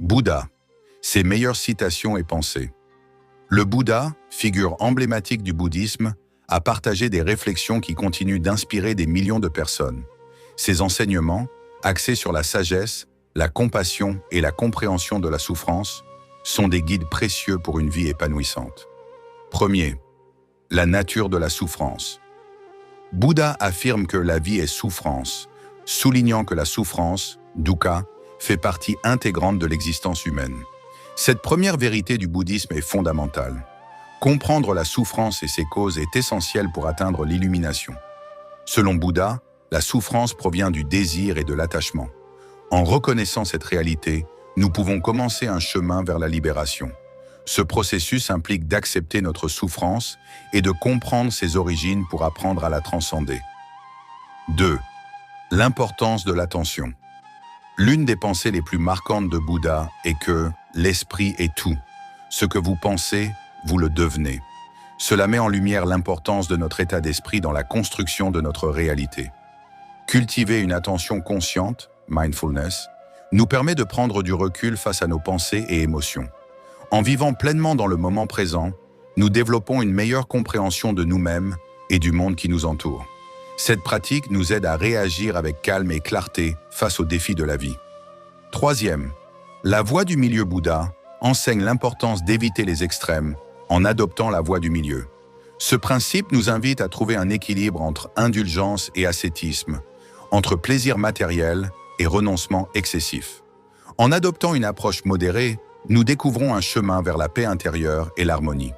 Bouddha, ses meilleures citations et pensées. Le Bouddha, figure emblématique du bouddhisme, a partagé des réflexions qui continuent d'inspirer des millions de personnes. Ses enseignements, axés sur la sagesse, la compassion et la compréhension de la souffrance, sont des guides précieux pour une vie épanouissante. Premier, la nature de la souffrance. Bouddha affirme que la vie est souffrance, soulignant que la souffrance, dukkha, fait partie intégrante de l'existence humaine. Cette première vérité du bouddhisme est fondamentale. Comprendre la souffrance et ses causes est essentiel pour atteindre l'illumination. Selon Bouddha, la souffrance provient du désir et de l'attachement. En reconnaissant cette réalité, nous pouvons commencer un chemin vers la libération. Ce processus implique d'accepter notre souffrance et de comprendre ses origines pour apprendre à la transcender. 2. L'importance de l'attention. L'une des pensées les plus marquantes de Bouddha est que l'esprit est tout. Ce que vous pensez, vous le devenez. Cela met en lumière l'importance de notre état d'esprit dans la construction de notre réalité. Cultiver une attention consciente, mindfulness, nous permet de prendre du recul face à nos pensées et émotions. En vivant pleinement dans le moment présent, nous développons une meilleure compréhension de nous-mêmes et du monde qui nous entoure. Cette pratique nous aide à réagir avec calme et clarté face aux défis de la vie. Troisième, la voie du milieu Bouddha enseigne l'importance d'éviter les extrêmes en adoptant la voie du milieu. Ce principe nous invite à trouver un équilibre entre indulgence et ascétisme, entre plaisir matériel et renoncement excessif. En adoptant une approche modérée, nous découvrons un chemin vers la paix intérieure et l'harmonie.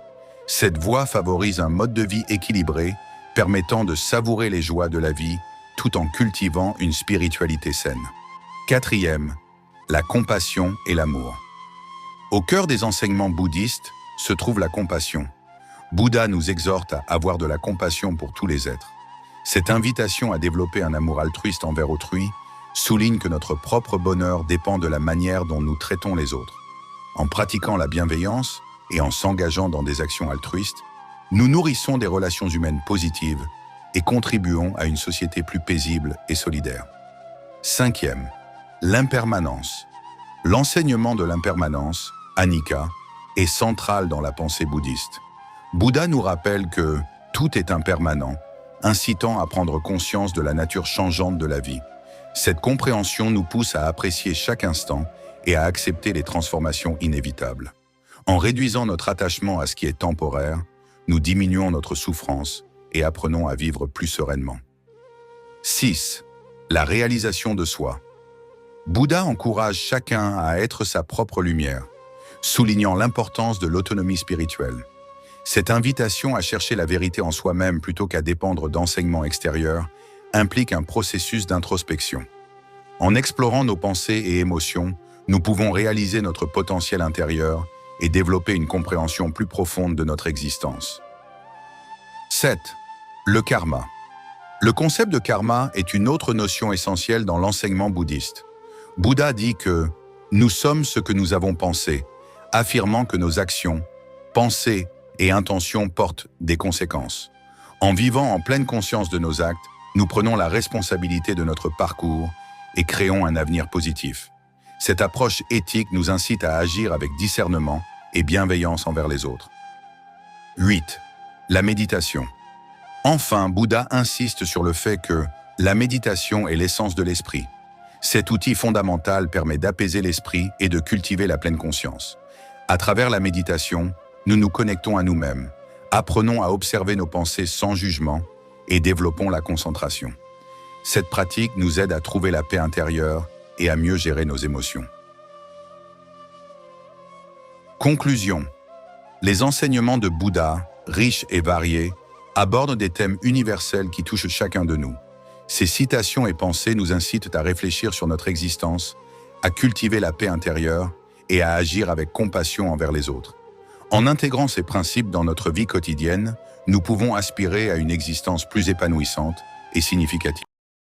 Cette voie favorise un mode de vie équilibré, permettant de savourer les joies de la vie tout en cultivant une spiritualité saine. Quatrième, la compassion et l'amour. Au cœur des enseignements bouddhistes se trouve la compassion. Bouddha nous exhorte à avoir de la compassion pour tous les êtres. Cette invitation à développer un amour altruiste envers autrui souligne que notre propre bonheur dépend de la manière dont nous traitons les autres. En pratiquant la bienveillance et en s'engageant dans des actions altruistes, nous nourrissons des relations humaines positives et contribuons à une société plus paisible et solidaire. Cinquième, l'impermanence. L'enseignement de l'impermanence, anicca, est central dans la pensée bouddhiste. Bouddha nous rappelle que tout est impermanent, incitant à prendre conscience de la nature changeante de la vie. Cette compréhension nous pousse à apprécier chaque instant et à accepter les transformations inévitables. En réduisant notre attachement à ce qui est temporaire, nous diminuons notre souffrance et apprenons à vivre plus sereinement. 6. La réalisation de soi. Bouddha encourage chacun à être sa propre lumière, soulignant l'importance de l'autonomie spirituelle. Cette invitation à chercher la vérité en soi-même plutôt qu'à dépendre d'enseignements extérieurs implique un processus d'introspection. En explorant nos pensées et émotions, nous pouvons réaliser notre potentiel intérieur et développer une compréhension plus profonde de notre existence. 7. Le karma. Le concept de karma est une autre notion essentielle dans l'enseignement bouddhiste. Bouddha dit que « nous sommes ce que nous avons pensé », affirmant que nos actions, pensées et intentions portent des conséquences. En vivant en pleine conscience de nos actes, nous prenons la responsabilité de notre parcours et créons un avenir positif. Cette approche éthique nous incite à agir avec discernement et bienveillance envers les autres. 8. La méditation. Enfin, Bouddha insiste sur le fait que la méditation est l'essence de l'esprit. Cet outil fondamental permet d'apaiser l'esprit et de cultiver la pleine conscience. À travers la méditation, nous nous connectons à nous-mêmes, apprenons à observer nos pensées sans jugement et développons la concentration. Cette pratique nous aide à trouver la paix intérieure et à mieux gérer nos émotions. Conclusion. Les enseignements de Bouddha, riches et variés, abordent des thèmes universels qui touchent chacun de nous. Ces citations et pensées nous incitent à réfléchir sur notre existence, à cultiver la paix intérieure et à agir avec compassion envers les autres. En intégrant ces principes dans notre vie quotidienne, nous pouvons aspirer à une existence plus épanouissante et significative.